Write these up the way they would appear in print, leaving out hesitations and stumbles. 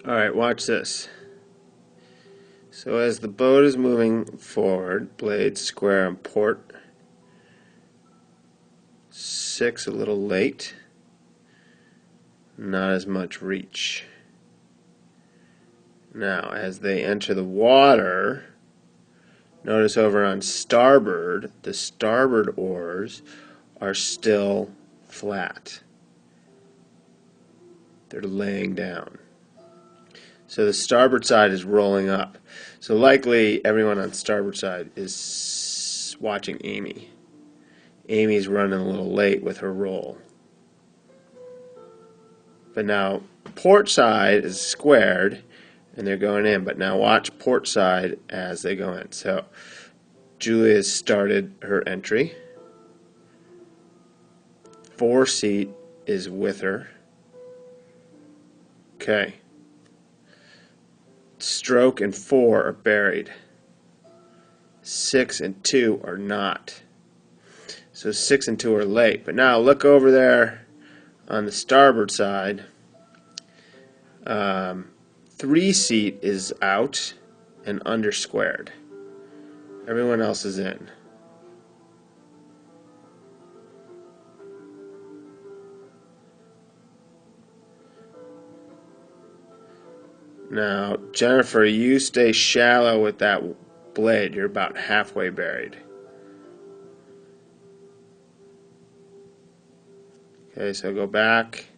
Alright, watch this. So as the boat is moving forward, blades square on port 6 a little late. Not as much reach. Now, as they enter the water, notice over on starboard, the starboard oars are still flat. They're laying down. So the starboard side is rolling up. So likely everyone on starboard side is watching Amy. Amy's running a little late with her roll. But now port side is squared and they're going in. But now watch port side as they go in. So Julia's started her entry. 4 seat is with her. Okay. Stroke and 4 are buried. 6 and 2 are not. So 6 and 2 are late. But now look over there on the starboard side. 3 seat is out and under squared. Everyone else is in. Now, Jennifer, you stay shallow with that blade. You're about halfway buried. Okay, so go back.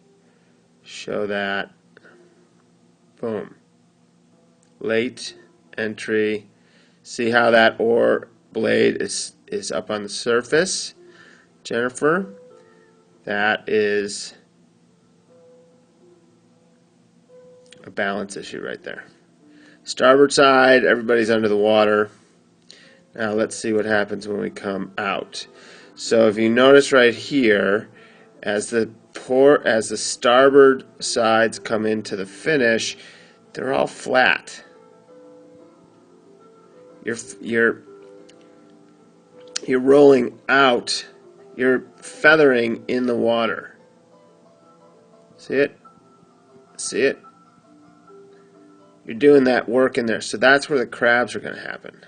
Show that. Boom. Late entry. See how that oar blade is up on the surface, Jennifer? That is a balance issue right there. Starboard side, everybody's under the water. Now let's see what happens when we come out. So if you notice right here, as the starboard sides come into the finish, they're all flat. You're rolling out. You're feathering in the water. See it? See it? You're doing that work in there. So that's where the crabs are going to happen.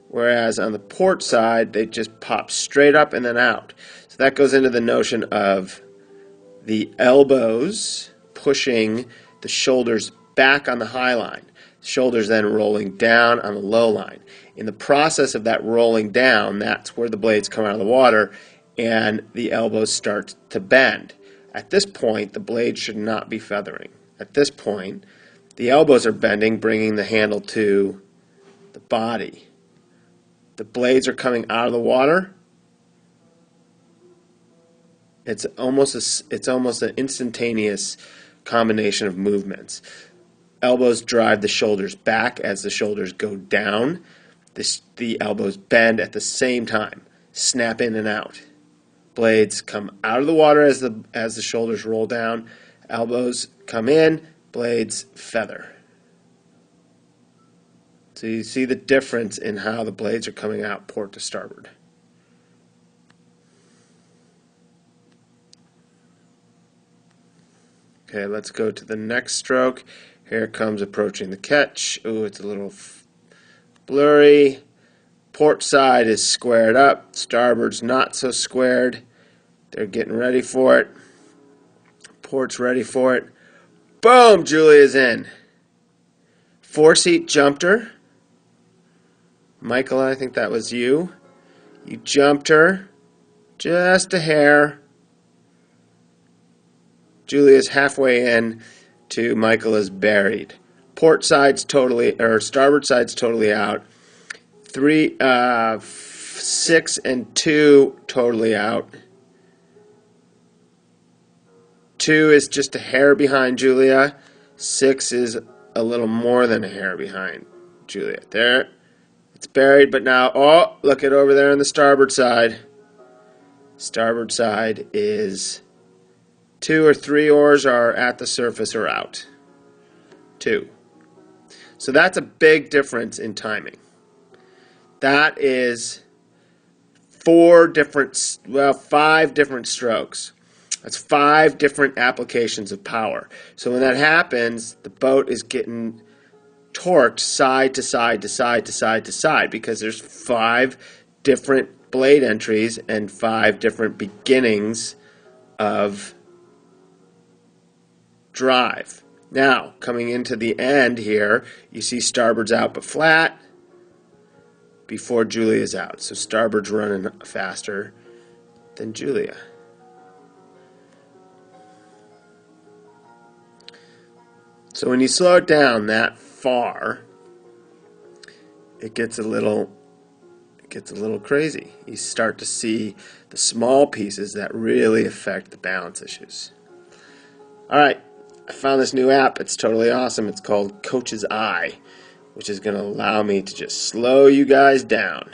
Whereas on the port side, they just pop straight up and then out. So that goes into the notion of the elbows pushing the shoulders back on the high line. The shoulders then rolling down on the low line. In the process of that rolling down, that's where the blades come out of the water and the elbows start to bend. At this point, the blade should not be feathering. At this point, the elbows are bending, bringing the handle to the body. The blades are coming out of the water. It's almost an instantaneous combination of movements. Elbows drive the shoulders back as the shoulders go down. The elbows bend at the same time, snap in and out. Blades come out of the water as the shoulders roll down. Elbows come in. Blades feather. So you see the difference in how the blades are coming out port to starboard. Okay, let's go to the next stroke. Here it comes approaching the catch. Ooh, it's a little blurry. Port side is squared up. Starboard's not so squared. They're getting ready for it. Port's ready for it. Boom! Julia's in. 4 seat jumped her. Michael, I think that was you. You jumped her. Just a hair. Julia's halfway in to Michael is buried. Port side's totally, or starboard side's totally out. 6 and 2 totally out. 2 is just a hair behind Julia. 6 is a little more than a hair behind Julia. There. It's buried, but now, oh, look at over there on the starboard side. Starboard side is 2 or 3 oars are at the surface or out. 2. So that's a big difference in timing. That is 5 different strokes. That's 5 different applications of power. So when that happens, the boat is getting torqued side to side to side to side to side because there's 5 different blade entries and 5 different beginnings of drive. Now, coming into the end here, you see starboard's out but flat before Julia's out. So starboard's running faster than Julia. So when you slow it down that far, it gets a little crazy. You start to see the small pieces that really affect the balance issues. All right, I found this new app. It's totally awesome. It's called Coach's Eye, which is going to allow me to just slow you guys down.